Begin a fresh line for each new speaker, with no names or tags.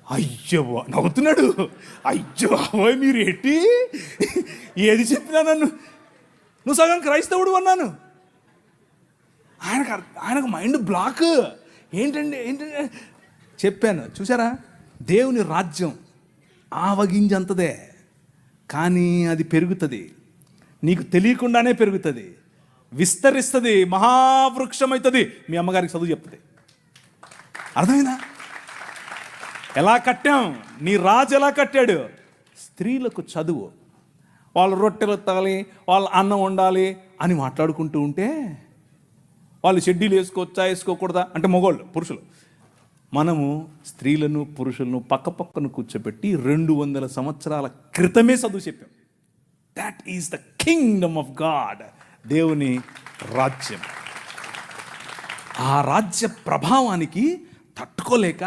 అయ్యో నవ్వుతున్నాడు. అయ్యో అవ్వయ్ మీరు ఏంటి ఏది చెప్పినా నువ్వు సగం క్రైస్తవుడు అన్నాను. ఆయనకు మైండ్ బ్లాక్. ఏంటంటే చెప్పాను చూసారా, దేవుని రాజ్యం ఆవగింజంతదే, కానీ అది పెరుగుతుంది, నీకు తెలియకుండానే పెరుగుతుంది, విస్తరిస్తుంది, మహావృక్షం అవుతుంది. మీ అమ్మగారికి చదువు చెప్తుంది. అర్థమైందా? ఎలా కట్టాం, నీ రాజు ఎలా కట్టాడు? స్త్రీలకు చదువు, వాళ్ళు రొట్టెలు ఎత్తాలి, వాళ్ళు అన్నం వండాలి అని మాట్లాడుకుంటూ ఉంటే, వాళ్ళు షెడ్యూల్ వేసుకోవచ్చా వేసుకోకూడదా అంటే మగవాళ్ళు పురుషులు, మనము స్త్రీలను పురుషులను పక్కపక్కను కూర్చోబెట్టి 200 సంవత్సరాల క్రితమే చదువు చెప్పాం. That is the Kingdom of God, దేవుని రాజ్యం. ఆ రాజ్య ప్రభావానికి తట్టుకోలేక